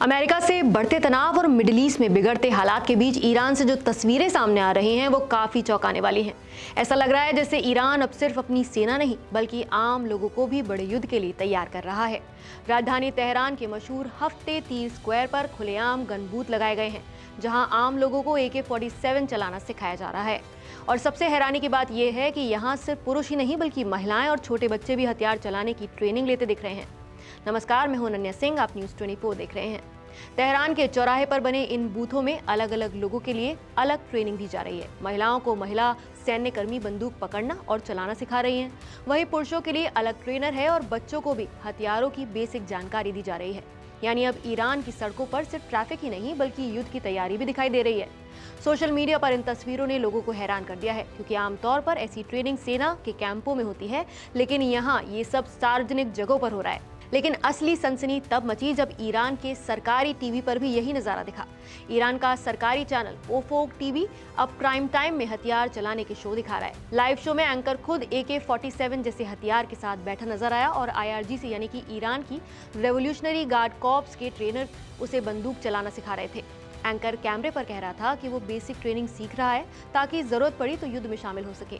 America से बढ़ते तनाव और मिडिल ईस्ट में बिगड़ते हालात के बीच ईरान से जो तस्वीरें सामने आ रही हैं वो काफी चौंकाने वाली हैं। ऐसा लग रहा है जैसे ईरान अब सिर्फ अपनी सेना नहीं बल्कि आम लोगों को भी बड़े युद्ध के लिए तैयार कर रहा है। राजधानी तेहरान के मशहूर हफ्ते तीर स्क्वायर पर खुलेआम गन बूथ लगाए गए हैं, जहां आम लोगों को AK-47 चलाना सिखाया जा रहा है। और सबसे हैरानी की बात यह है कि यहाँ सिर्फ पुरुष ही नहीं बल्कि महिलाएं और छोटे बच्चे भी हथियार चलाने की ट्रेनिंग लेते दिख रहे हैं। नमस्कार, मैं हूं अनन्या सिंह, आप न्यूज़ 24 देख रहे हैं। तेहरान के चौराहे पर बने इन बूथों में अलग अलग लोगों के लिए अलग ट्रेनिंग दी जा रही है। महिलाओं को महिला सैन्य कर्मी बंदूक पकड़ना और चलाना सिखा रही हैं। वहीं पुरुषों के लिए अलग ट्रेनर है और बच्चों को भी हथियारों की बेसिक जानकारी दी जा रही है। यानी अब ईरान की सड़कों पर सिर्फ ट्रैफिक ही नहीं बल्कि युद्ध की तैयारी भी दिखाई दे रही है। सोशल मीडिया पर इन तस्वीरों ने लोगों को हैरान कर दिया है, क्योंकि आमतौर पर ऐसी ट्रेनिंग सेना के कैंपों में होती है, लेकिन यहाँ ये सब सार्वजनिक जगहों पर हो रहा है। लेकिन असली सनसनी तब मची जब ईरान के सरकारी टीवी पर भी यही नजारा दिखा। ईरान का सरकारी चैनल ओफोक टीवी अब प्राइम टाइम में हथियार चलाने के शो दिखा रहा है। लाइव शो में एंकर खुद AK-47 जैसे हथियार के साथ बैठा नजर आया और IRGC यानी कि ईरान की रेवोल्यूशनरी गार्ड कॉर्प्स के ट्रेनर उसे बंदूक चलाना सिखा रहे थे। एंकर कैमरे पर कह रहा था कि वो बेसिक ट्रेनिंग सीख रहा है ताकि जरूरत पड़ी तो युद्ध में शामिल हो सके।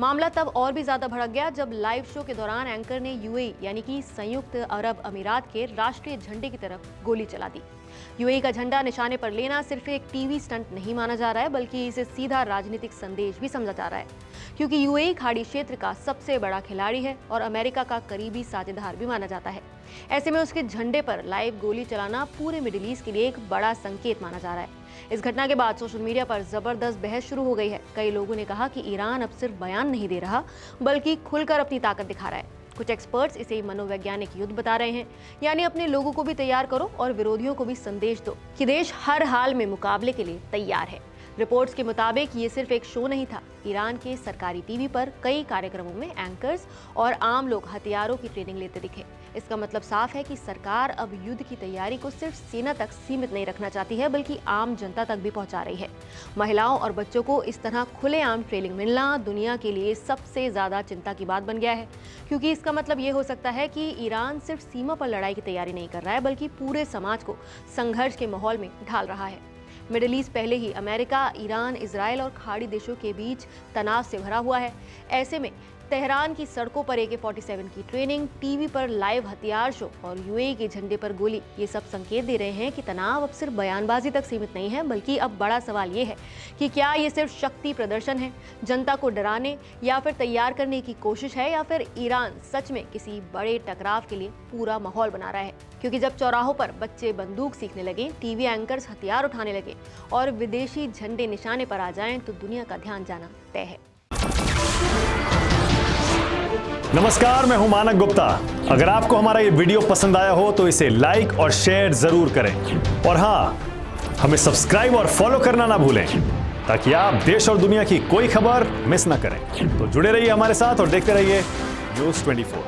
मामला तब और भी ज्यादा भड़क गया जब लाइव शो के दौरान एंकर ने UAE यानी कि संयुक्त अरब अमीरात के राष्ट्रीय झंडे की तरफ गोली चला दी। UAE का झंडा निशाने पर लेना सिर्फ एक टीवी स्टंट नहीं माना जा रहा है, बल्कि इसे सीधा राजनीतिक संदेश भी समझा जा रहा है, क्योंकि UAE खाड़ी क्षेत्र का सबसे बड़ा खिलाड़ी है और अमेरिका का करीबी साझेदार भी माना जाता है। ऐसे में उसके झंडे पर लाइव गोली चलाना पूरे मिडिल ईस्ट के लिए एक बड़ा संकेत माना जा रहा है। इस घटना के बाद सोशल मीडिया पर जबरदस्त बहस शुरू हो गई है। कई लोगों ने कहा कि ईरान अब सिर्फ बयान नहीं दे रहा बल्कि खुलकर अपनी ताकत दिखा रहा है। कुछ एक्सपर्ट्स इसे मनोवैज्ञानिक युद्ध बता रहे हैं, यानी अपने लोगों को भी तैयार करो और विरोधियों को भी संदेश दो कि देश हर हाल में मुकाबले के लिए तैयार है। रिपोर्ट्स के मुताबिक ये सिर्फ एक शो नहीं था। ईरान के सरकारी टीवी पर कई कार्यक्रमों में एंकर्स और आम लोग हथियारों की ट्रेनिंग लेते दिखे। इसका मतलब साफ है कि सरकार अब युद्ध की तैयारी को सिर्फ सेना तक सीमित नहीं रखना चाहती है बल्कि आम जनता तक भी पहुंचा रही है। महिलाओं और बच्चों को इस तरह खुलेआम ट्रेनिंग मिलना दुनिया के लिए सबसे ज्यादा चिंता की बात बन गया है, क्योंकि इसका मतलब ये हो सकता है कि ईरान सिर्फ सीमा पर लड़ाई की तैयारी नहीं कर रहा है बल्कि पूरे समाज को संघर्ष के माहौल में ढाल रहा है। मिडिल ईस्ट पहले ही अमेरिका, ईरान, इजराइल और खाड़ी देशों के बीच तनाव से भरा हुआ है। ऐसे में तेहरान की सड़कों पर AK-47 की ट्रेनिंग, टीवी पर लाइव हथियार शो और UAE के झंडे पर गोली, ये सब संकेत दे रहे हैं कि तनाव अब सिर्फ बयानबाजी तक सीमित नहीं है, बल्कि अब बड़ा सवाल ये है कि क्या ये सिर्फ शक्ति प्रदर्शन है, जनता को डराने या फिर तैयार करने की कोशिश है, या फिर ईरान सच में किसी बड़े टकराव के लिए पूरा माहौल बना रहा है। क्योंकि जब चौराहों पर बच्चे बंदूक सीखने लगे, टीवी एंकर्स हथियार उठाने लगे और विदेशी झंडे निशाने पर आ जाएं, तो दुनिया का ध्यान जाना तय है। नमस्कार, मैं हूं मानक गुप्ता। अगर आपको हमारा ये वीडियो पसंद आया हो तो इसे लाइक और शेयर जरूर करें, और हां, हमें सब्सक्राइब और फॉलो करना ना भूलें ताकि आप देश और दुनिया की कोई खबर मिस ना करें। तो जुड़े रहिए हमारे साथ और देखते रहिए न्यूज़ 24।